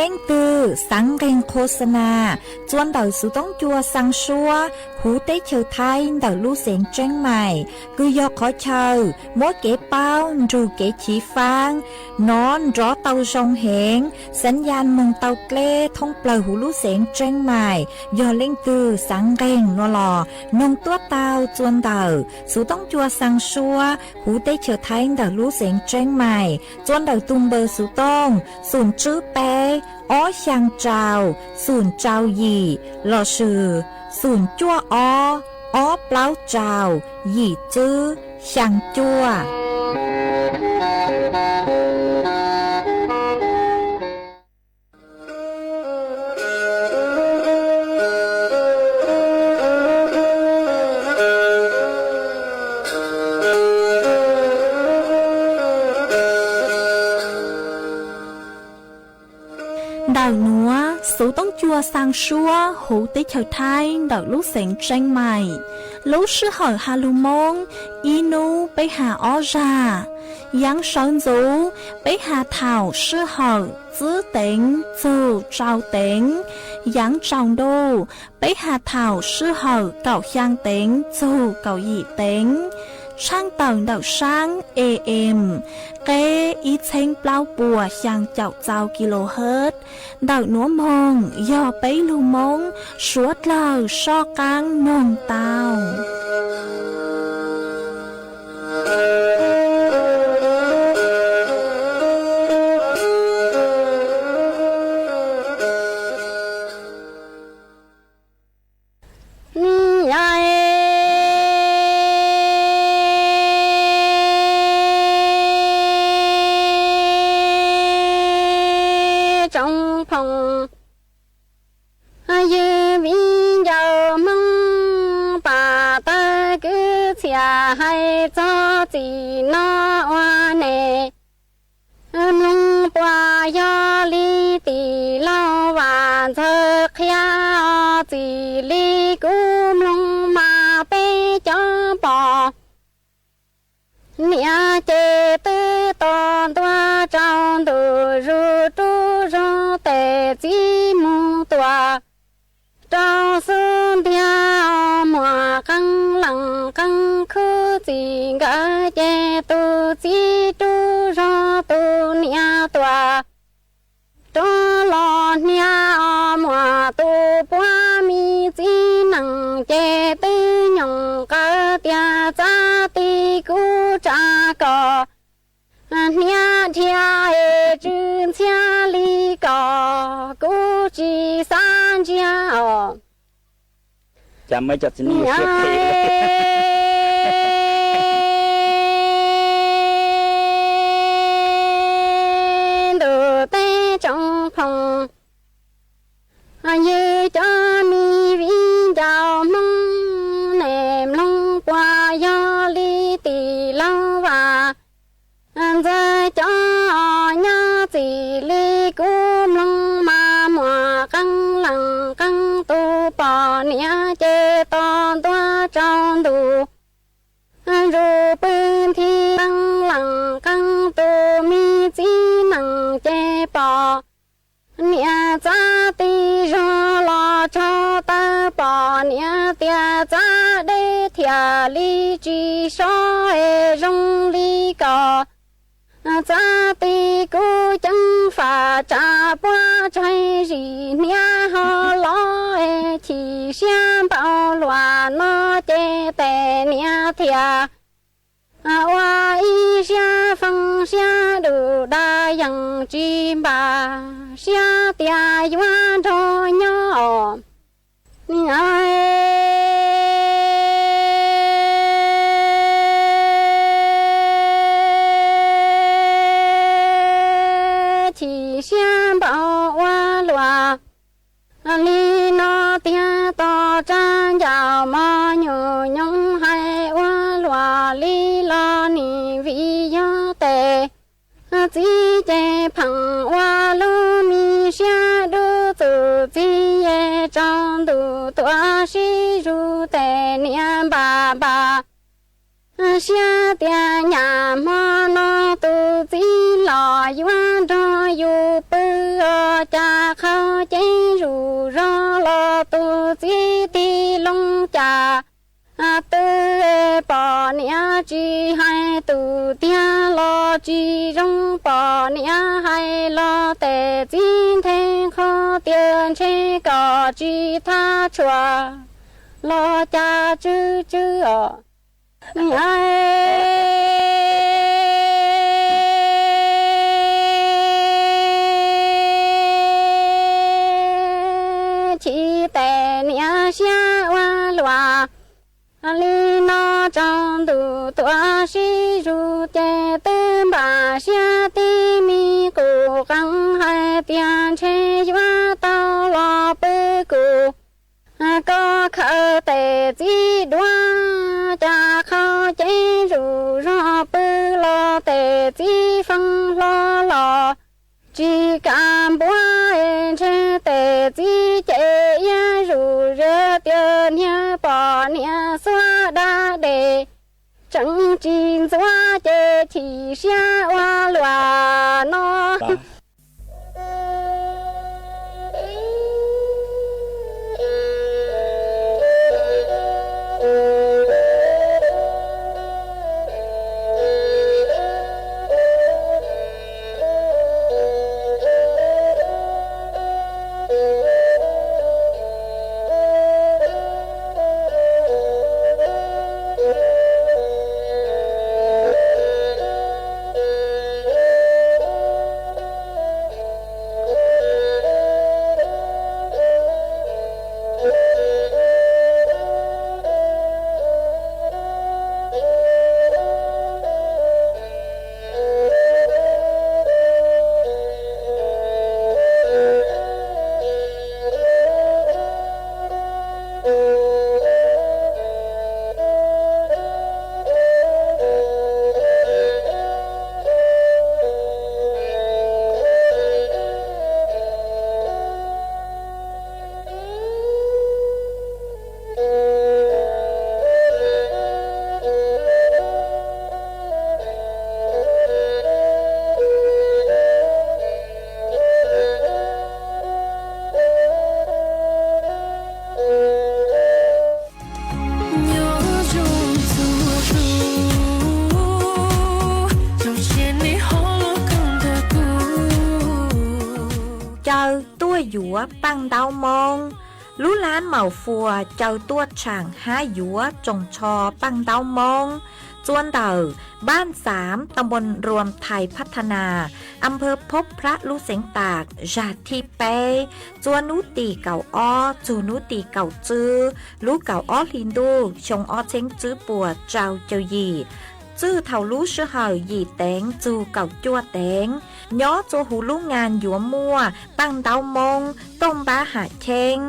เล่งตือสังเกงโฆษณาจวนเต่าสุต้องจัวสังชัวหูเต้เชียวไทยเต่าลู่เสียงเจ้งใหม่คือยอกขอเชอมดเก๋เป้ารูเก๋ฉีฟางนอนรอเต่าทรงเหงสัญญาณมงเต่าเกล้ท่องเปล่าหูลู่เสียงเจ้งใหม่ยอเล่งตือสังเกงนัวหล่อนงตัวเต่าจวนเต่าสุต้องจัวสังชัวหูเต้เชียวไทยเต่าลู่เสียงเจ้งใหม่จวนเต่าตุงเบอร์สุต้องศูนย์จื้อเป้อ้อช่างเจ้าศูนย์เจ้าหยี่หล่อชื่อศูนย์จั่วอ้อเปล่าเจ้าหยี่จื้อช่างจั่วดาวนัวสูต้องจัวสังชัวหูติเฉาไทยดอกลูกเสียงเจงใหม่ลูกชื่อหอยฮาลูมงอีนูไปหาอ้อจายังสอนจูไปหาเถ่าชื่อหอยจื้อเต็งจูเจ้าเต็งยังจองดูไปหาเถ่าชื่อหอยเก่าย่างเต็งจูเก่าหยี่เต็งช่างต่างดาวช่าง AM เกอีเชงเปล่าปัวช่างเจ้าเจ้ากิโลเฮิรตซ์ดาวนัวมงย่อไปลูมงสวดเหล่าซอกังนงเตาให้เจ้าจีน่าวาเนลุงปวายาลีตีเล่าว่าเธอขยาจีลีกุมลงมาเปจอปอเนี่ยเจตือตอนตัวเจ้าดูรูดูรูแต่จีมูตัวเจ้าสุนเดียวมัวกังหลังกังคือจีกะเจตูจีตูรอตูเนี่ยตัวตัวหลอเนี่ยมัวตูปัวมีจีหนังเจตืหยงกะเตียจ้าตีกูจากอเนี่ยเทียเอจืนเทียลีกอกูจีสานเจียจำไม่จัดสินี่เสียเพลดูเต้จงพงยือจะมีวิญญาณมงแนมลงปวายาลีตีเล่าว่าจะจ้าญาจีลีกุมลงมาหมัวกังหลังกังตูปอเนี่ยเจตอนตัวจองดูรูปืนที่กังหลังกังตูมีจีหนังเจปอเนี่ยจ้าตีรอรอชอตาปอเนี่ยเตียจ้าได้เทียลีจีชอเอรงลีกอจ้าตีกูจังฝ่าจ่าปัวใจรีเนี่ยฮอลอยที่เสียงเป่าหลวานนอเจแต่เนี่ยเทียว่าอีเสียฟังเสียดูได้ยังจีบาเสียเตียยวันทอยอนี่ไงลีนอเตียต่อจานยาวมาหนูยงให้ว่าหลัวลีลานีวิยาเตจีเจพังว่าลูมีเสียดูจูจีเยจองดูตัวชิรูแต่เนียบาบาเสียเตียหยามอนอตูจีหล่อยวันรออยู่ปือใจ rủ ra lo tu chỉ đi long trà tư bỏ nia chỉ hai tu tia lo chỉ rong bỏ nia hai lo tệ chính thế khó tiền chế cỏ chỉ tha chùa lo cha chữ chữ ở chỉ tệ nia xia hoa loa li nó trong đủ tua si ru tê tư bà xia ti mi cố gắng hai tiền chế hoa tao lo bê cố có khờ tệ gì đoa cha khó chế ru ro bê lo tệ gì phong lo lo chỉ cảm bua chế tệ gì chế ya ru rơ tiền ya bỏ nia xóa đa đề chẳng chín xóa chế thì xia hoa loa nó Dúa băng đau mông lú lán màu phùa châu tua chẳng há dúa trồng trò băng đau môngจวนเต่าบ้าน3ตำบลรวมไทยพัฒนาอำเภอพบพระลูกเสียงตากญาติเปจวนนุตีเก่าอ้อจูนุตีเก่าจื้อลูกเก่าอ้อลินดูชงอ้อเช้งจื้อปัวเจ้าเจ้าหยีจื้อเท่าลูกชื่อเห่าหยีแตงจูเก่าจั่วแตงย้อจัวหูลูกงานหยัวมัวปังเตามงต้มบ้าหาเชง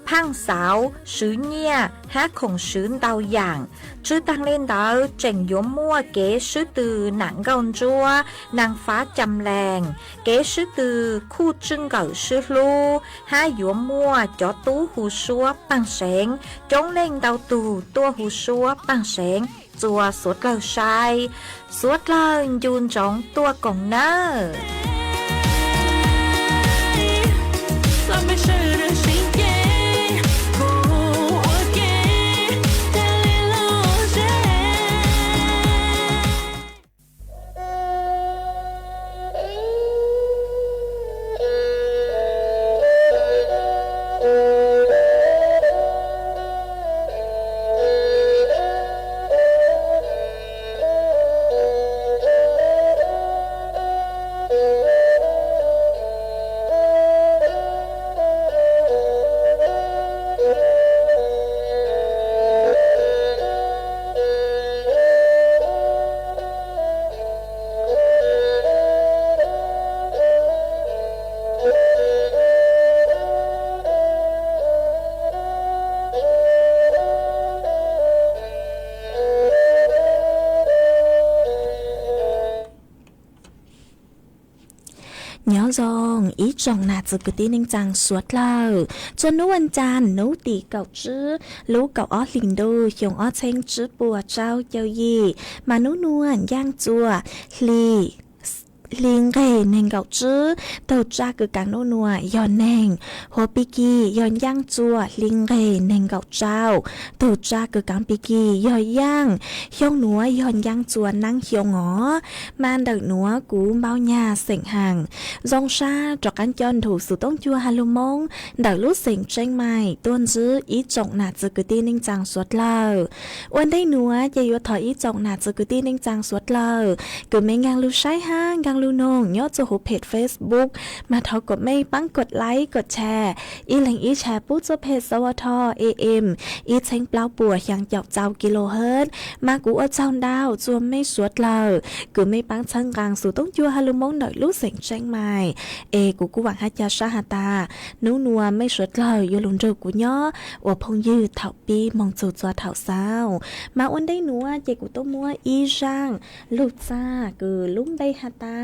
พังสาวซื้อเนี่ยหาของซื้อเตาอย่างชื่อตั้งเล่นเตาเจ๋งหยัวมัวเก๋ซื้อตือหนังกอนจัวนางฟ้าจำแรงเก๋ซื้อตือคู่จึงเก่าซื้อลูหาหยัวมัวจอตู้หูซัวปังแสงจงเล่งเตาตูตัวหูซัวปังแสงจัวสวดเล่าชายสวดเล่ายูนจองตัวกองเนอnhớ rong ý chồng nạt từ cái tiếng chàng suốt lâu cho nấu ăn chan nấu tỉ cậu chứ lú cậu ó lình đôi chồng ó chênh chứ bùa trao châu gì mà nấu nuông giang chua ลิงเกเนงเก่าจื้อเต่าจ้าคือกังโนนัวยอนแนงหัวปีกียอนย่างจัวลิงเกเนงเก่าเจ้าเต่าจ้าคือกังปีกียอย่าง hiông núa yon yang chùa năng hiông ngó man đợt núa cú bao nhà sỉnh hàng dòng xa cho cán chân thủ sử tông chùa Halumong đợt lúc sỉnh tranh mày tuôn dư ý trọng nạt dự cứ tin ninh chàng suốt lờ uốn đây núa dây yếu thở ý trọng nạt dự cứ tin ninh chàng suốt lờ cứ mấy ngang lưu sai ha ngang lưu nông nhớ cho hộp page Facebook mà thọกดไม่ปังกดไลค์กดแชร์อีหลังอีแชร์ปุ๊บจะเพจสวท AM อีเช้งเปล่าปัวยังจอกเจ้ากิโลเฮิรตซ์มากูเอาเจ้าดาวจวมไม่สวดเลยกูไม่ปังชังกลางสู่ต้องจัวฮาลุมงหน่อยลูกเสียงแจ้งใหม่กูหวังให้ยาชาฮาตานูนัวไม่สวดเลยอยู่ลุนเจอกูย่อว่าพงยืดเถาปีมองจูจัวเถาเศร้ามาวันได้นัวเจกูต้องมัวอีช่างลูกจ้ากูลุ่มได้ฮาตา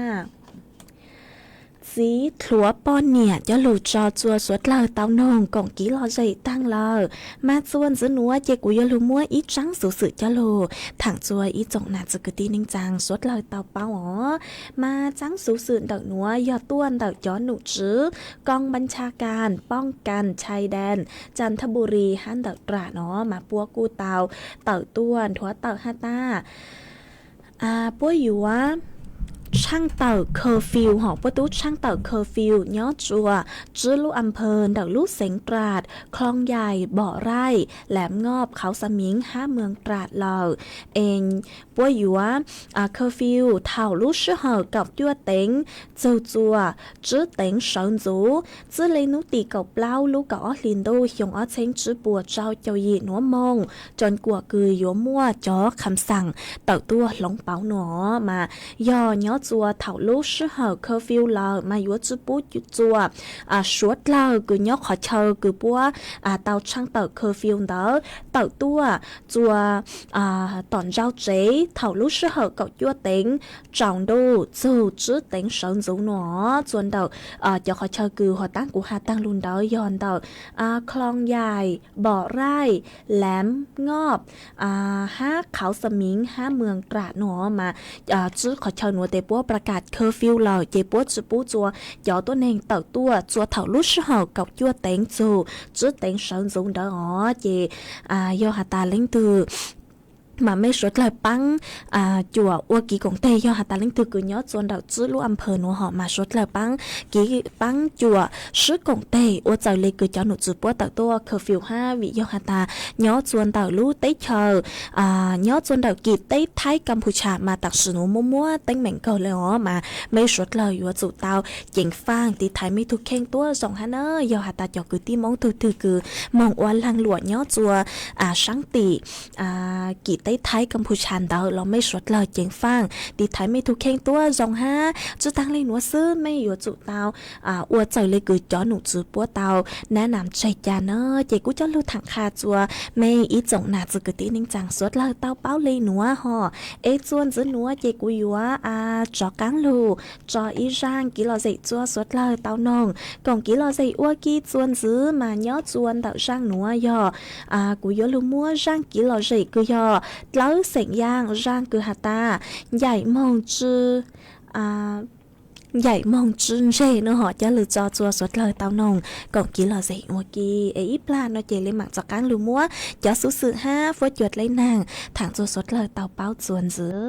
สีถัวป้อนเนี่ยจะหลุดจอจัวสวดเลยเต้านงกองกี้รอใจตั้งเลยมาจวนจะนัวเจกูยาลูมัวอีจังสุสืจะลูถังจัวอีจงนาจะกตีนิ่งจังสวดเลยเต้าเป้าอ๋อมาจังสุสืเด็กนัวยอดต้วนเด็กย้อนหนุจื้อกองบัญชาการป้องกันชายแดนจันทบุรีฮันเด็กตราเนาะมาปัวกูเต้าต้วนถัวเต้าฮาตาปัวอยู่วะช่างเต่าเคอร์ฟิวหอประตูช่างเต่าเคอร์ฟิวย้อจัวจื้อลูกอำเภอดักลูกเสงตราดคลองใหญ่บ่อไร่แหลมงอบเขาสมิงห้าเมืองตราดเหล่าเองป่วยอยู่ว่าเคอร์ฟิวเท่าลูกชื่อเหอกับยัวเต็งเจ้าจัวจื้อเต็งเฉินจูจื้อเลยนุตีกับเล่าลูกกับอ้อลินโดหยงอ้อเชงจื้อปัวเจ้าเจ้าหยีหนัวมงจนกลัวกือยัวมั่วจ่อคำสั่งเต่าตัวหลงเป๋าหนอมาย่อย้อจัวเท่าลูกชื่อเหอเคอร์ฟิวเรามายัวจื้อปุ๊ดจัวสวดเรากือยอขอเชอกือปัวเต่าช่างเต่าเคอร์ฟิวเด้อเต่าตัวจัวตอนเจ้าเจ๊เท่าลูกชื่อเหอกับยัวเต็งจองดูจูจื้อเต็งเฉินจูหนอจวนเต่าจะขอเชอกือหัวตั้งกูหาตั้งลุนเด้อยอนเต่าคลองใหญ่บ่อไร่แหลมงอบห้าเขาสมิงห้าเมืองตราดหนอมาจื้อขอเชอหนัวเตปัวประกาศเคอร์ฟิวเราเจปัวจื้อปูจัวยอตัวเองเต่าตัวจัวเท่าลูกชื่อเหอกับยัวเต็งจูจื้อเต็งเฉินจูเด้อเจยอหาตาเล้งตือmà mấy số lời băng chùa qua ký công tây do hạt ta linh từ cứ nhớ chọn đạo chữ lu âm phờ nó họ mà số lời băng ký băng chùa sứ công tây qua trời lấy cứ cho nụ chữ bữa tạo to curfew ha vì do hạt ta nhớ chọn đạo lu tây chờ nhớ chọn đạo kỳ tây thái Campuchia mà đặc sử nó mua tính mệnh cầuเลยอ๋อmà mấy số lờiว่าchủ tao chỉnh phang thì thái mấy thuộc khenตัวdòng ha nơ do hạt ta cho cứ tim mong từ cứ mong oan lang lụa nhớ chùa sáng tỷ kỳ tây thái Campuchia đóเราไม่สวดเลยเจียงฟังตีไทยไม่ถูกแข่งตัวจงฮะจะตั้งเลยหนัวซื้อไม่อยู่จุดเตาอวดใจเลยคือจอหนูจื้อปัวเตาแนะนำใจจานเนอะเจกูจะรู้ถังคาจัวไม่อีจงหนาจื้อกตีนิ่งจังสวดเลยเตาเป้าเลยหนัวห่อจวนจื้อหนัวเจกูอยู่จอกังลูจออีร่างกี่เราใจจัวสวดเลยเตานงกองกี่เราใจอ้วกี้จวนจื้อมาย่อจวนเตาร่างหนัวยอกูย่อลูมัวร่างกี่เราใจกูย่อแล้วเสียงย่างร่างคือฮาตาใหญ่มองจื้อใหญ่มองจื้อเจเนอะหอจะหรือจอจัวสดเลยเต้านงก่อนกี้เราเสียงเมื่อกี้อีปลาเนาะเจเลยหมักจากกลางหรือมัวจะสู้สื่อห้าฟดหยดเลยนางถังจัวสดเลยเต้าเป้าจวนซื้อ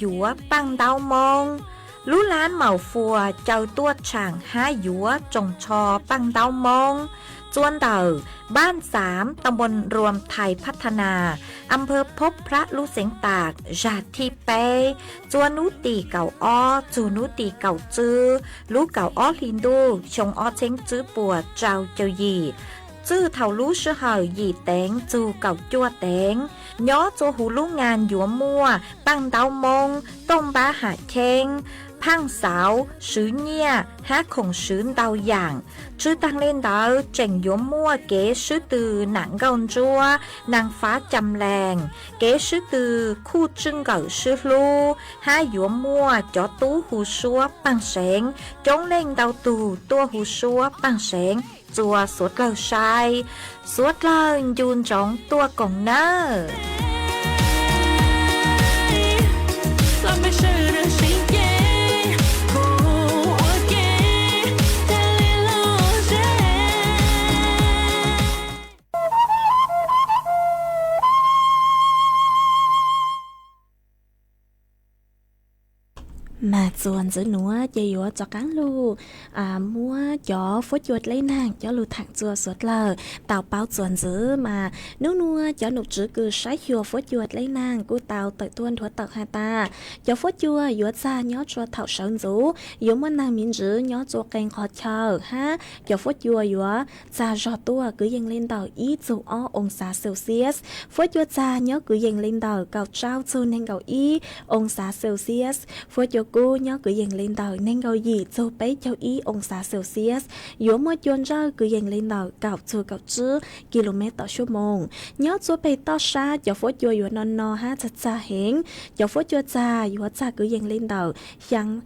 dúa bằng đau mông lú lán màu phùa chào tuốt chẳng há dúa trồng trò bằng đau môngจวนเต่าบ้าน3ตำบลรวมไทยพัฒนาอำเภอพบพระลูกเสียงตากจาทีเปจวนนุตีเก่าอ้อจูนุตีเก่าจื้อลูกเก่าอ้อลินดูชงอ้อเช้งจื้อปัวเจ้าเจ้าหยีจื้อเท่าลูชื่อเห่าหยีแตงจูเก่าจั่วแตงย้อจัวหูลูกงานหยัวมัวปังเตามงต้มบ้าหาเค้งพังสาวซื้อเนี่ยหาคงซื้อเตาอย่างชื่อตั้งเล่นเตาเจ๋งยัวมัวเก๋ซื้อตือหนังเกาจัวนางฟ้าจำแรงเก๋ซื้อตือคู่จึงเก่าซื้อลูหายัวมัวจอตู้หูซัวปังเสงจงเล่งเตาตูตัวหูซัวปังเสงจัวสวดเล่าชายสวดเล่ายูนจองตัวกงเนอmà chuồn giữ núa dây dúa cho cán lu mua cho phốt chuột lấy nàng cho lu thẳng chùa suốt lờ tàu bao chuồn giữ mà nếu nua cho nụ chữ cứ sái chùa phốt chuột lấy nàng của tàu tự tuân thuật tàu hai ta cho phốt chùa dúa ra nhó chùa thảo sơn rú dúa muốn nàng miễn giữ nhó chùa kèn khó chờ ha cho phốt chùa dúa ra rò tua cứ dành lên tàu ý dù o ông xã Celsius phốt chùa ra nhó cứ dành lên tàu cầu trao chu nên cầu ý ông xã Celsius phốt chùa cô nhớ cứ dành lên tàu nên cầu gì châu bấy châu ý ông xã Celsius dúa mỗi chuồn ra cứ dành lên tàu cầu chu cầu chứ km/h nhớ châu bấy to xa cho phốt chùa dúa non no ha chặt xa hẹn cho phốt chùa ra dúa ra cứ dành lên tàu chẳng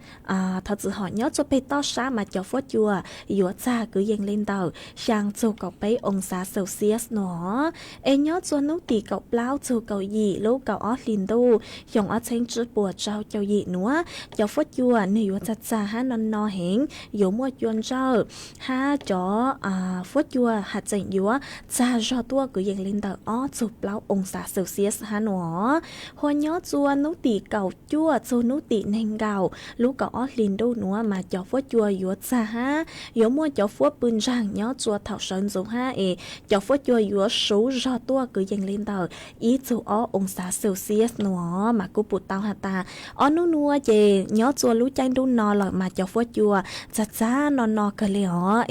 thật sự họ nhớ châu bấy to xa mà cho phốt chùa dúa ra cứ dành lên tàu chẳng châu cầu bấy ông xã Celsius nó em nhớ châu nấu tì cầu lao châu cầu gì lúc cầu ót liền đu dòng ót xanh chữ bùa trao châu gì nữa cho phốt chùa nếu chặt xa ha non no hẹn dúa mua chuồn ra ha cho phốt chùa hạt chảnh dúa ra cho tua cứ dành lên tàu ót chụp lao ông xã Celsius ha nó hồi nhớ chùa nấu tì cầu chùa châu nấu tì nền cầu lúc cầu ót liền đu nữa mà cho phốt chùa dúa ra ha dúa mua cho phốt bươn răng nhớ chùa thảo sơn dùng ha cho phốt chùa dúa số cho tua cứ dành lên tàu ý châu ó ông xã Celsius nó mà cô bụt tao hạt ta ó nú nua chè nhớ chùa lú chanh đu nò lợ mà cho phốt chùa chặt giá nò cờ lì họ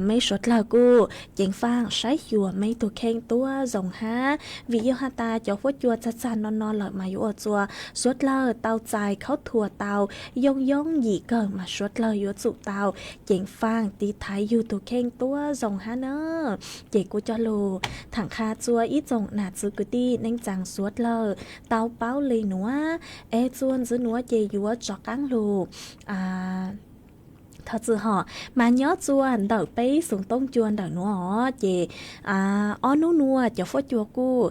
mấy sốt là cô chèn phang sái chùa mấy tụ khen tua dòng ha vì yêu hạt ta cho phốt chùa chặt giá nò lợ mà yêu chùa sốt lơ tao dài khóc thua tao yong gì cờ mà sốt lơ yêu tụ tao chèn phang tí thái yêu tụ khen tua dòng ha nơ chè cô cho lù thẳng kha chùa ít dòng nạt chữ cứ đi nên chẳng sốt lơ tao báo lì nữa chuồn giữ núa chè dúa cho cán lù thật sự họ mà nhớ chuồn đợi bấy xuống tông chuồn đợi núa họ chè ó nú nua cho phốt chùa cô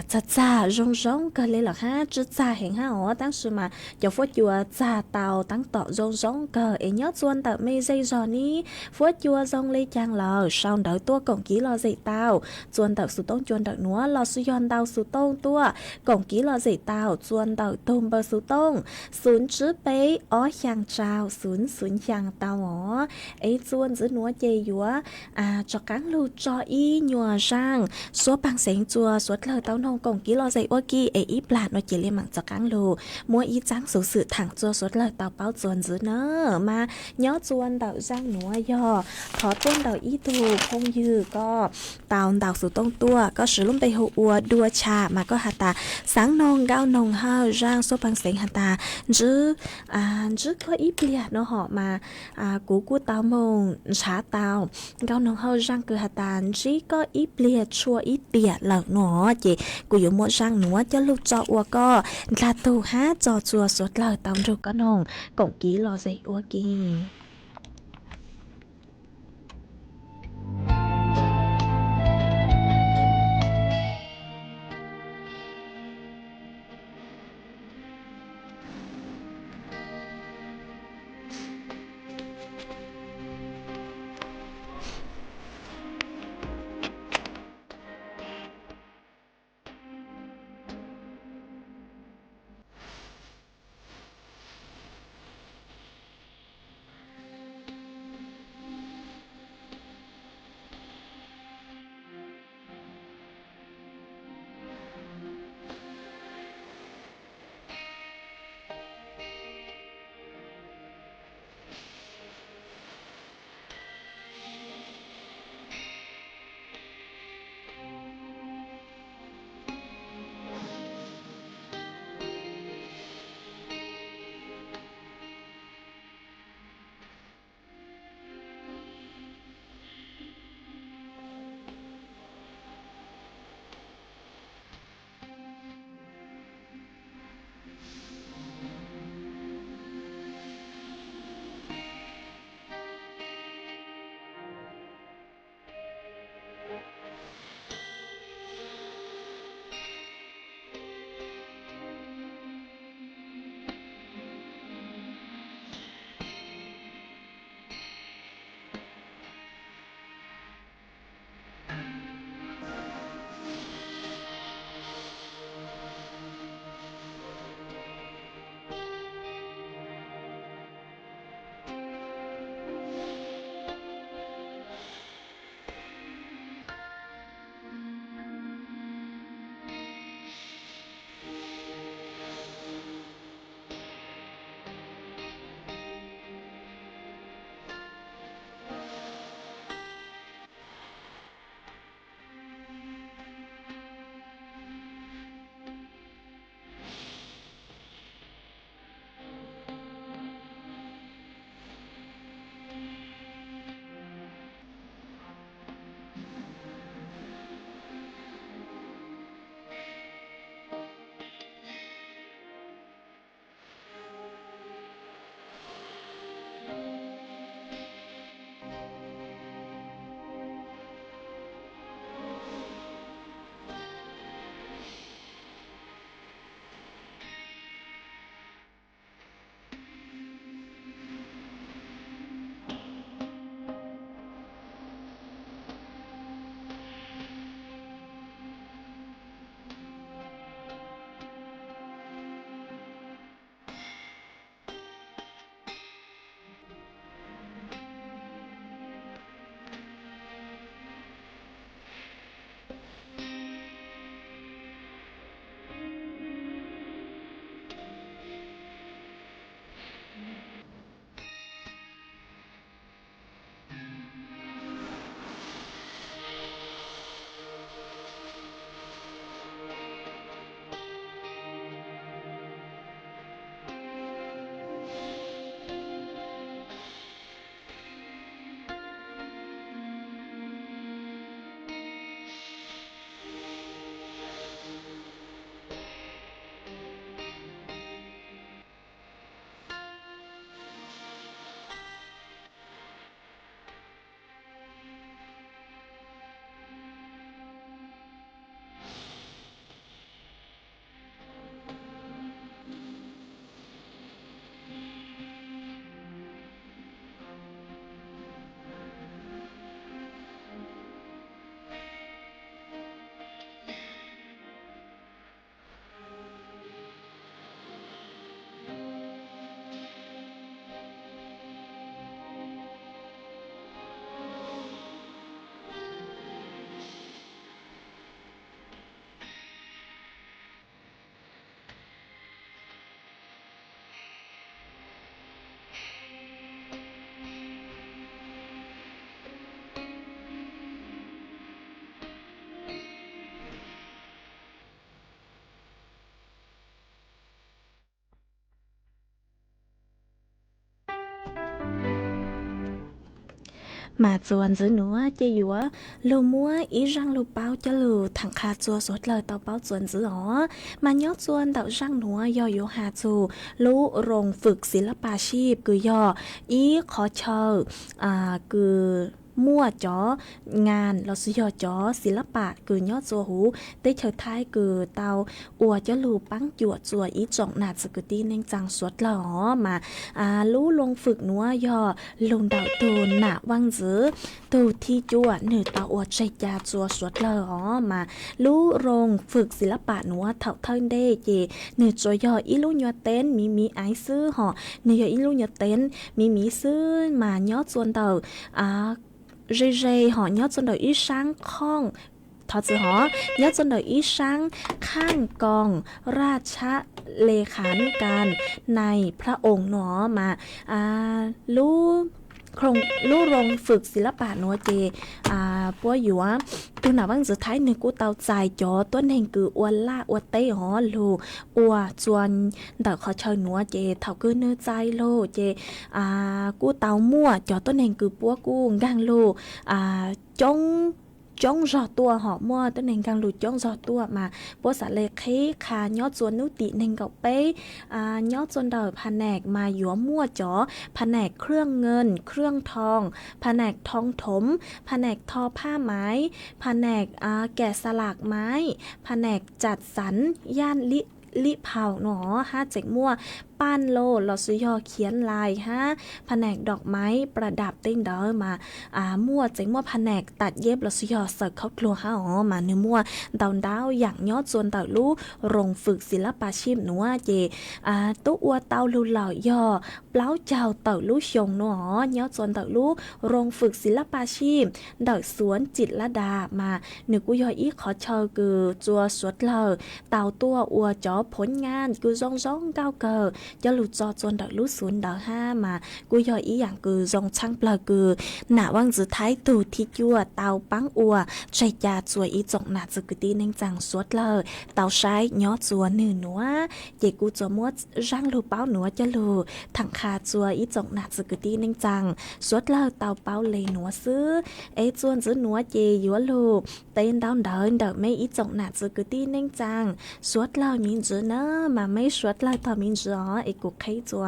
chặt cha rong cơ lên là ha chứ cha hẹn ha họ当时mà cho phốt chùa cha tàu tăng tọ rong cơ ấy nhớ chuồn đợi mây dây giò ní phốt chùa rong lê trang lờ sau đợi tua cổng ký lo dậy tàu chuồn đợi xuống tông chuồn đợi núa lo suy yon tàu xuống tông tua cổng ký lo dậy tàu chuồn đợi tôm bờ xuống tông xuống chữ bấy ó hàng trào xuống hàng tàu ó ấy chuồn giữ núa chê dúa cho cán lưu cho y nhùa sang số bằng sáng chùa số lời tao nông cổng ký lo dậy ok ấy ít là nó chỉ liên mạng cho cán lưu mua ít trắng số sự thẳng chùa số lời tao báo chuồn giữ nữa mà nhớ chuồn đậu giang núa do thọ tôn đậu ý tù không dư có tàu số tông tua có sử lúc bây hậu ua đua trà mà có hạt ta sáng nông gao nông ha rang số bằng sáng hạt ta chứ có ít liệt nó họ mà cú tao mông trả tao gao nông ha rang cứ hạt ta chỉ có ít liệt chua ít tiệt lợn nó chị cú dùng một rang nữa cho lúc cho ua có là tù hát cho chua số lời tao rồi có nông cổng ký lo dậy ua kì mà chuồn dưới nữa chỉ dúa lù mua ý răng lù bao cho lù thằng khá chua suốt lời tao bao chuồn dưới đó mà nhớ chuồn tạo răng nữa do yếu hà chù lù rồng phựcศิลปาชีพคือย่อý khó chờ cứ mua chó ngànเราซื้อจอศิลปะคือยอดจัวหูได้เชิดท้ายคือเตาอัวจะลูปังจวดจัวอีจ่องหนาสกุตีเน่งจังสวดหล่อมาลู่ลงฝึกนัวยอลงดาวตูนหนาวังจื้อตูที่จวดหนึ่งเตาอัวใจยาจัวสวดหล่อมาลู่ลงฝึกศิลปะนัวเท่าเทินได้เจหนึ่งจัวยออีลู่ยอเต้นมีไอซื้อห่อหนึ่งยออีลู่ยอเต้นมีซื้อมายอดส่วนเตาhọ nhớ trong đời ý sáng không thật sự họ nhớ trong đời ý sáng khang gongราชเลขานุการในพระองค์เนาะมารู้โครงรู้โรงฝึกศิลปะนัวเจปัวอยู่ตัวหน้าบังสุดท้ายหนึ่งกูเตาใจจ่อตัวเองคืออวนล่าอวดเตหอลูอัวจวนเด็กขอเชิญนัวเจเท่าคือเนื้อใจโลเจกูเตามั่วจ่อตัวเองคือปัวกูงังลูchống gió tua họ mua tới nên càng lùi chống gió tua mà bố xã lệ khí khá nhót chuồn nữ tị nên gọc bế nhót chuồn đờiผนกมาหยัวมั่วจ๋อผนกเครื่องเงินเครื่องทองผนกทองถมผนกทอผ้าไหมผนกแกะสลักไม้ผนกจัดสรรย่านลิเผาหนอ5 มั่วป้านโลเราซื้อยอเขียนลายแผนกดอกไม้ประดับเต้นเดอมามั่วมั่วแผนกตัดเย็บเราซื้อยอเสิร์ฟเข้าครัวมาเนื้อมั่วดาวอย่างยอดส่วนเต่าลู่โรงฝึกศิลปาชีพหนัวเจตู้อัวเต่าลู่เหล่ายอเปล่าเจ้าเต่าลู่ชงหนอยอดส่วนเต่าลู่โรงฝึกศิลปาชีพเต่าสวนจิตรดามาเนื้อกุยอีขอเชอคือจัวสวดเลอเต่าตัวอัวจ๋อผลงานคือร้องเก้าเกอจะหลุดจอจนดักลุศูนย์ดัก5มากูย่อยอีอย่างคือจงช่างเปล่าคือหน้าวังสุดท้ายตูที่จั่วเตาปังอัวใจยาจัวอีจงหน้าสกุตีเน่งจังสวดเลยเตาใช้ย้อจัวหนึ่งหนัวเจกูจัวมัวร่างลูเป้าหนัวจะลูถังคาจัวอีจงหน้าสกุตีเน่งจังสวดเลยเตาเป้าเลยหนัวซื้อจวนซื้อหนัวเจยัวลูเต้นดาวเดินไม่อีจงหน้าสกุตีเน่งจังสวดเลยมินจื้อเนอะมาไม่สวดเลยต่อมินจื้อกูใครจัว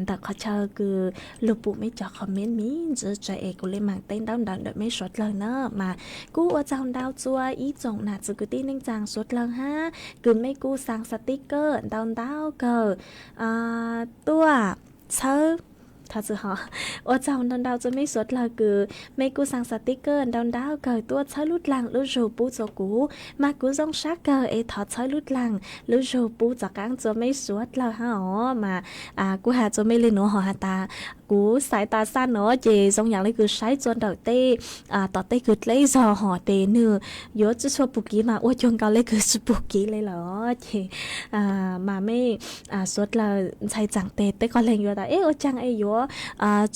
แต่ขอเชิญคือลูกปู่ไม่จอคอมเมนต์มีจะใจกูเลยมังเต้นดาวเดินไม่สวดเลยเนอะมากูว่าเจ้าดาวจัวอีจงหน้าสกุตีเน่งจังสวดเลยคือไม่กูสั่งสติกเกอร์ดาวเกิดตัวเชิญถ้าจะหอว่าเจ้าดาวจะไม่สวดเลยคือไม่กูสั่งสติกเกอร์ดาวเกิดตัวเชิญลุดหลังลุดรูปูจะกูมากูจงชักเกิดถอดเชิญลุดหลังลุดรูปูจากกลางจะไม่สวดเลยมากูหาจะไม่เล่นหนูหอหาตากูสายตาสั้นเนาะเจทรงอย่างนี้คือใช้จนเดาเต้ต่อเต้คือเล่ยจอหอเตเนื้อยศจะชอบปุกี้มาว่าจงเกาเล่คือสุปุกี้เลยเหรอเจมาไม่สวดเลยใช้จังเต้ก็เล่นอยู่แต่ว่าจังอยู่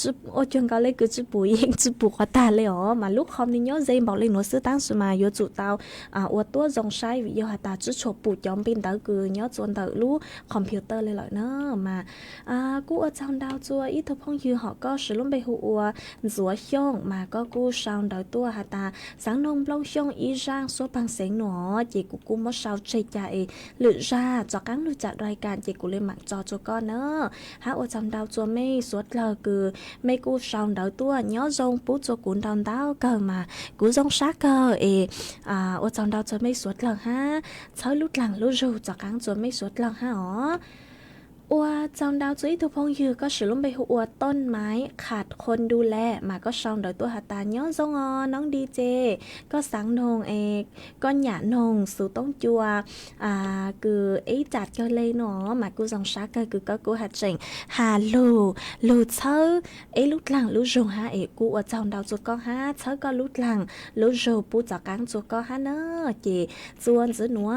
จุบว่าจงเกาเล่คือจุปุยจุปุขตาเลยอ๋อมาลูกคอมนี่ย้อนเจมบอกเลยหนูซื้อตั้งสมาอยู่จุดเตาว่าตัวจงใช้วิทยาตาจุดชอบปุยจอมเป็นเตาคือย้อนจนเตาลูกคอมพิวเตอร์เลยเหรอเนาะมากูว่าจังดาวจัวอีทพงยืhọ có sử dụng bề hụa rửa xông mà có cú sao đợi tua hà ta sáng nông long xông ý rang số bằng sáng nó chỉ của cú mất sao chơi chạy lựa ra cho cán lựa chọn rายการchỉ của lên mạng cho con nữa há ở trong đào cho mây suốt lờ cứ mây cú sao đợi tua nhớ rong bút cho cuốn đào đào cờ mà cú rong sát cờ ở trong đào cho mây suốt lờ ha chơi lút lằng lút rù cho cán cho mây suốt lờ ha óอัวจองดาวจุ้ยทุพงยือก็สือล้มไปหัวต้นไม้ขาดคนดูแลมาก็ชองโดยตัวหาตาย้อนซงน้องดีเจก็สังนงก็หยาหนงสู่ต้องจัวคือจัดก็เลยเนาะมากูจองชักก็กูหัดเจ๋งหาลูเชอลุดหลังลูจงหากูอัวจองดาวจุก็หาเชอก็ลุดหลังลูจปูจากกลางจุก็หาเนาะเจจวนจื้อหนัว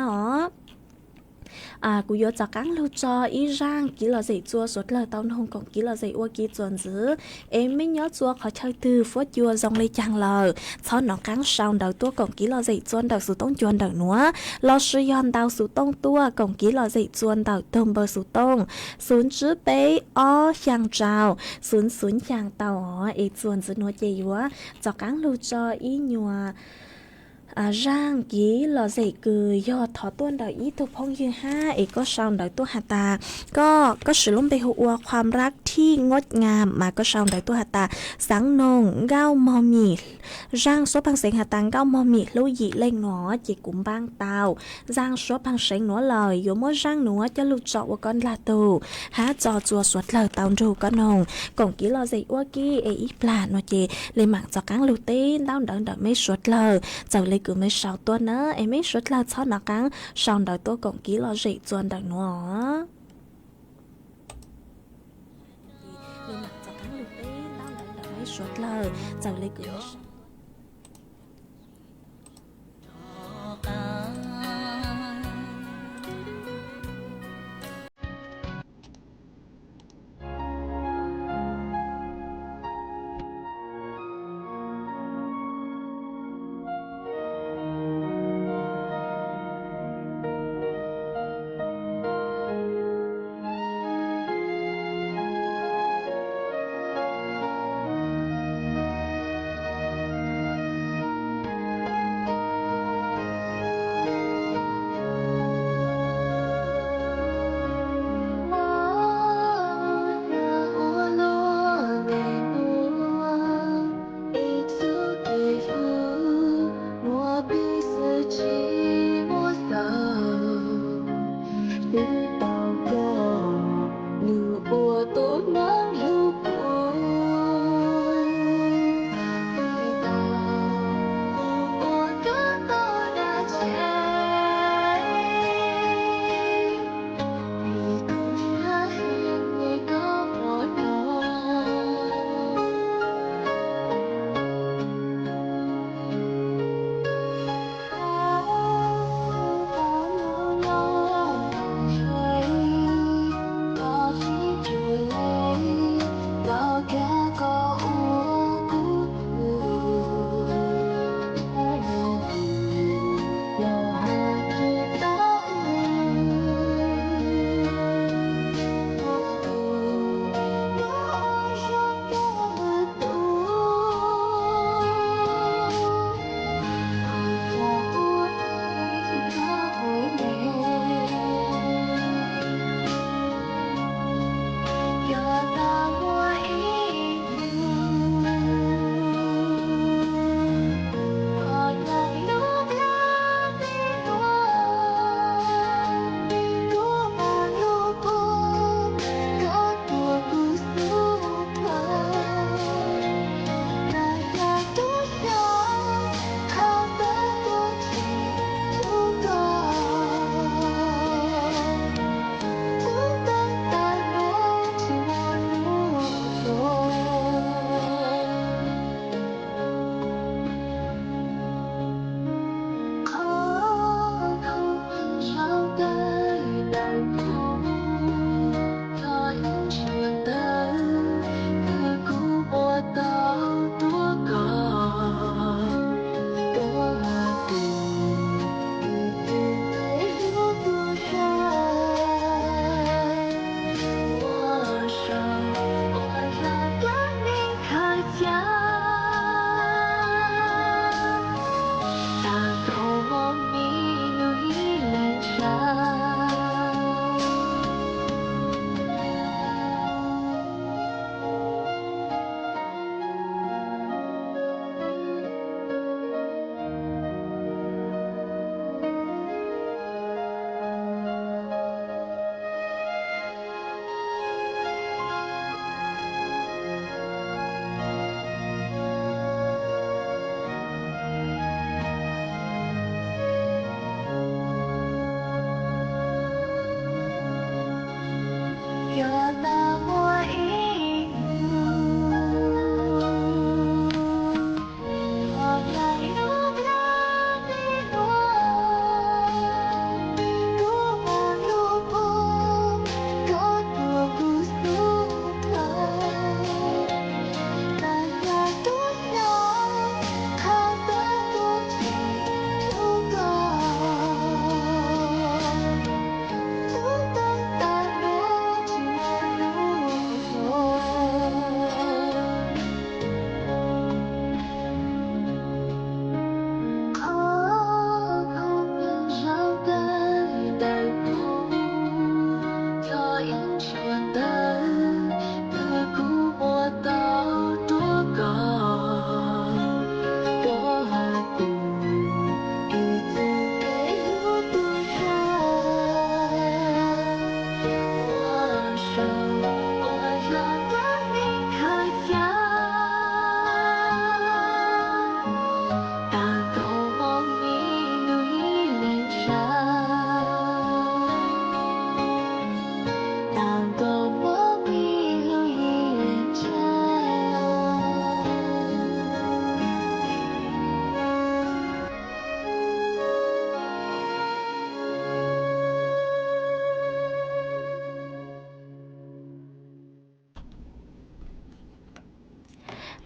cú yo cho cắn lưu cho ý rang kỹ là dạy chua suốt lời tao không còn kỹ là dạy qua kỹ chuẩn dữ em mới nhớ chua khó chơi từ phốt chua dòng lấy chăng lờ sau nó cắn sau đầu tua còn kỹ là dạy chuan đầu số tông chuan đầu nữa lo sử dụng đầu số tông tua còn kỹ là dạy chuan đầu tông bờ số tông xuống chữ bé o chàng trào xuống xuống chàng tàu ó ấy chuan dữ nó chơi quá cho cắn lưu cho ý nhua rang kỹ là dạy cười do thọ tuôn đời ý tục phong như ha ấy có sao đờiตัวหาตาก็sửลมไปหัวความรักที่งดงามมาก็sao đờiตัวหาตาสังนงเก้ามอมีร่างsố bằngเสียงหาตังเก้ามอมีลู่dị lên ngõ chỉ cũng bang tàu giang số bằngเสียงngõ lời yếu mỗi giang ngõ cho lụt trọ của con là tù há trò chùa suốt lời tàu rù con nồng còn kỹ là dạy qua kia ấy ít là nó chỉ lên mạng cho cắn lưu tí đau đỡ đỡ mấy suốt lời giờ lấy cứ mấy sáu tuần nữa em mấy suốt lời cho nó cắn sau đời tôi còn kỹ là dạy chuan đằng nữa lên mạng cho cắn lưu tí đau đỡ đỡ mấy suốt lời giờ lấy cứ mấy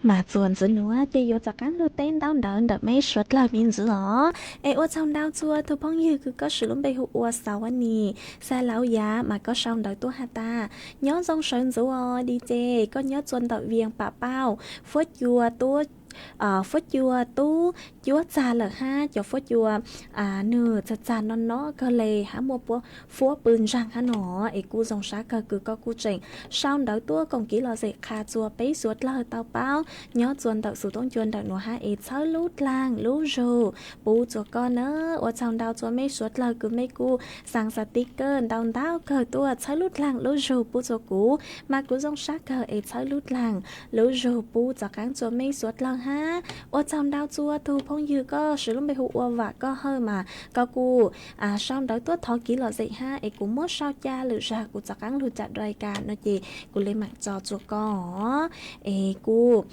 mà chuồn dưới nữa thì vô cho cán lô tên đau đớn đợt mấy suốt là miên dữ hả ê ô trong đau chua thôi phong như cứ có sự lắm bây hụt sáu anh nì xa lão giá mà có xong đợi tua hà ta nhớ dòng sơn dữ đi chê có nhớ chuồn đợi viền bà bao phốt chua tua phốt chua tú chúa cha là ha cho phốt chua nửa cha nó cơ lề hả mua phốt bươn răng hả nó ấy cu dòng sát cơ cứ có cu trình sau đợi tua còn kỹ là dễ khá chua bấy suốt là tao bao nhớ chuồn đợi sự tốn chuồn đợi nó ha ấy chơi lút lang lút rù bù cho con nữa ở trong đào chua mấy suốt là cứ mấy cu sang sticker đào cơ tua chơi lút lang lút rù bù cho cú mà cu dòng sát cơ ấy chơi lút lang lút rù bù cho cán chua mấy suốt là ha ở trong đào chua thu phong như có sự lắm bây hụt và có hơi mà có cu xong đợi tua thọ kỹ là dễ ha ấy cũng mất sao cha lựa ra của cho cán lựa chặt rời cả nó gì của lấy mặt cho chua có ấy cu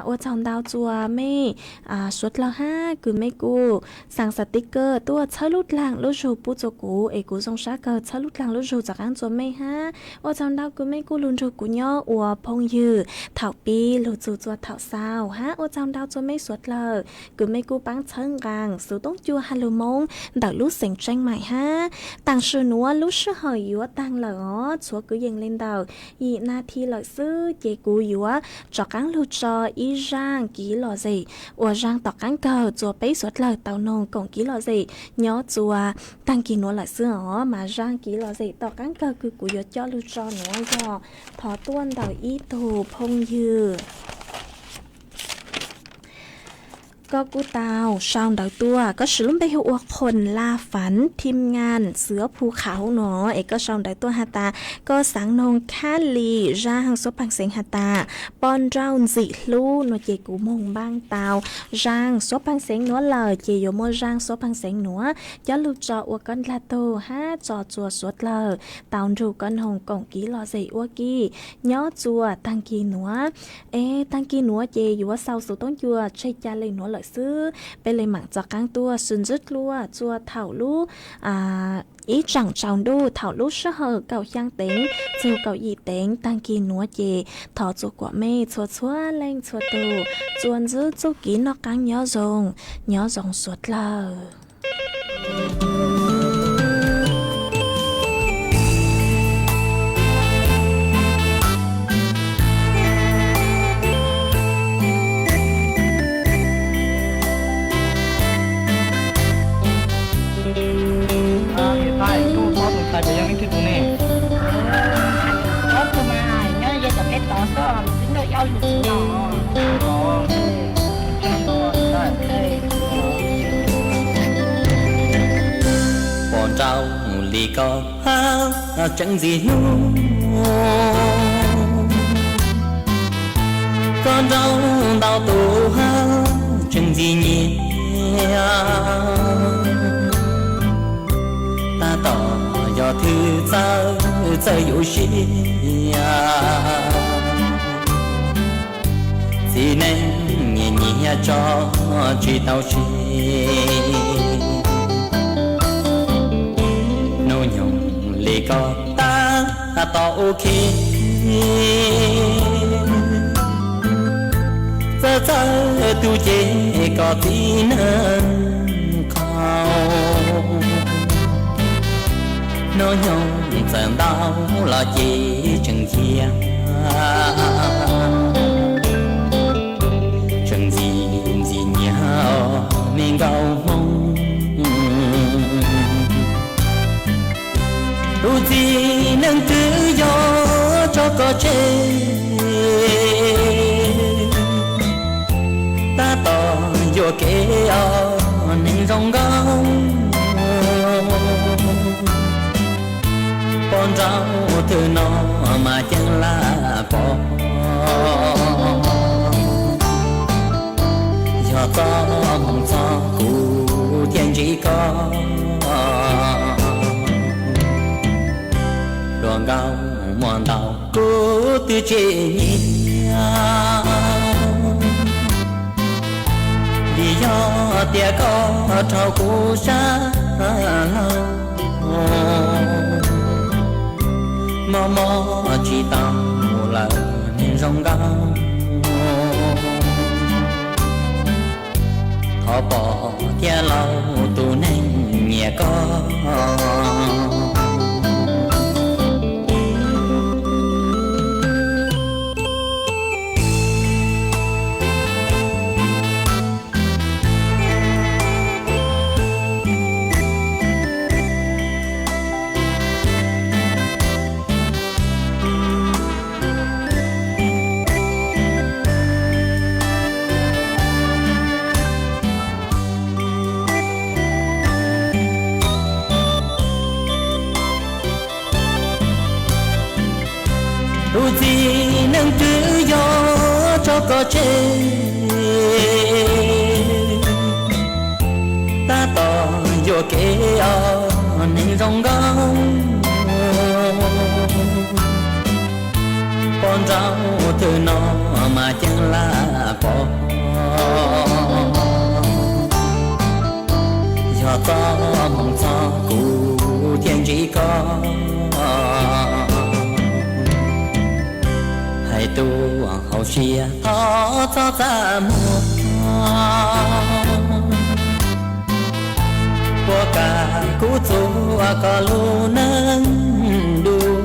ở trong đào chua mấy suốt là ha cứ mấy cu sang sticker tua chơi lút làng lút rù bút cho cú ấy cú dòng sát cờ chơi lút làng lút rù cho cán chua mấy ha ở trong đào cứ mấy cu luôn rù của nhau ở phong như thảo pi lút rù chua thảo sao ha ở trong đào chua mấy suốt là cứ mấy cu bắn chân gàng số tống chua hallo mông đảo lút sành tranh mại ha tăng sư núa lút sư hỏi yếu tăng lỡ chúa cứ dừng lên đầu y na thi lợi sư chế cú yếu cho cán lút cho y rang ký lò gì ở rang tọt cán cờ chúa bấy suốt lời tàu nông còn ký lò gì nhớ chúa tăng kỳ núa lợi sư ở mà rang ký lò gì tọt cán cờ cứ cú yếu cho lút cho núa do thọ tuôn đảo y tù phong dưก็กูตาวชาวดาวตัวก็สืบไปหัวคนลาฝันทีมงานเสือภูเขาเนาะเอกก็ชาวดาวตัวฮาตาก็สังนงคาลีร่างสปังเสงฮาตาปอนเจ้าจิลู่เนาะเจกูมงบางตาวร่างสปังเสงเนาะเลยเจโยโมร่างสปังเสงเนาะจะลูกจออวกันลาโตฮะจอจัวสวดเลยตาวรูกันหงกงกีลอสิอวกี้ย่อจัวตังกีหนัวตังกีหนัวเจอยู่ว่าเศร้าสุดต้องจัวใช้จาเลยหนัวซื้อไปเลยหมักจากกลางตัวสุนจึกลัวจัวเถ่าลู่ý chẳng chào đu thảo lúc sơ hở cầu giang tính chiều cầu y tính tăng kỳ núa chè thọ chuột quả mê chuột xóa lên chuột tù chuồn giữ chú ký nó căng nhớ rồng suốt lờ tại vì những cái tụi này có tụi mà nhớ giờ tập cái tỏ số tính nó yêu được bọn trâu lì có chẳng gì nu con trâu đau tù chẳng gì nhỉ ta tỏ do thư chơi yêu xí thì nên nhẹ nhẹ cho chỉ tao xí nô nhung lì có ta tỏ ok giờ tu chế có tin không nó nhung dần đau là chỉ chừng chia chừng gì nhau mình gạo mong đủ gì nâng tự do cho có chơi ta tỏ vô kế nên rong gong con rau từ nó mà chẳng là có do có mong cho cụ thiên chỉ có đoàn gạo mòn đầu cố tư chế nhau vì do tia có trâu cụ xa lâu mò chỉ tao một lần nên rong gạo dù gì nâng cứ gió cho có chê ta tỏ vô kế ở nên rong gong con rau từ nó mà chẳng là có do có mong cho cụ thiên chỉ có hãy tu hậu chia thó cho ta một của cả cú tu có lu nâng đua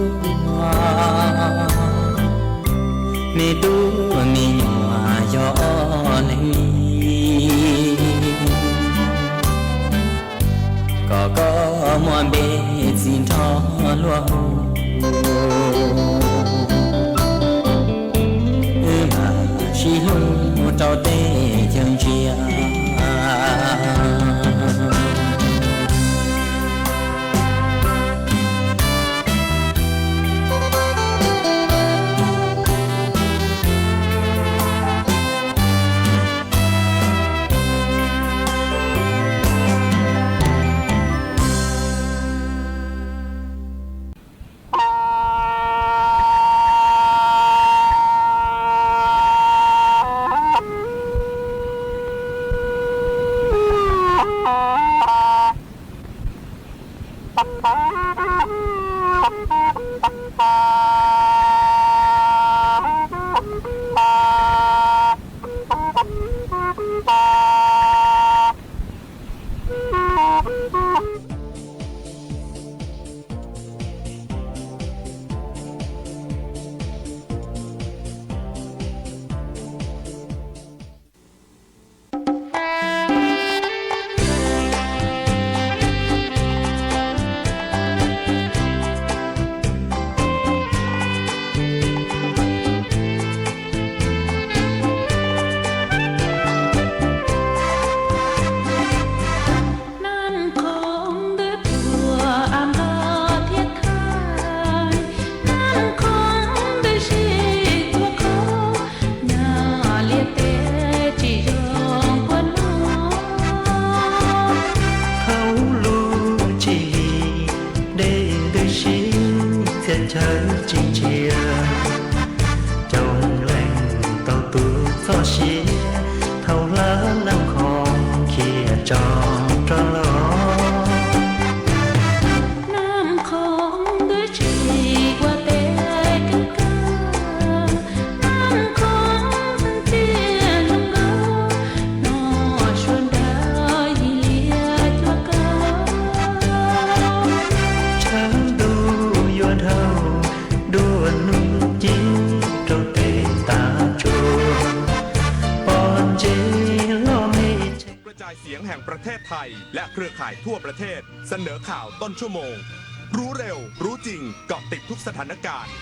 mi tu mi nhỏ gió này có muôn bề xin thó luôn chỉ luôn trao tê chân chiaเสียงแห่งประเทศไทยและเครือข่ายทั่วประเทศเสนอข่าวต้นชั่วโมงรู้เร็วรู้จริงเกาะติดทุกสถานการณ์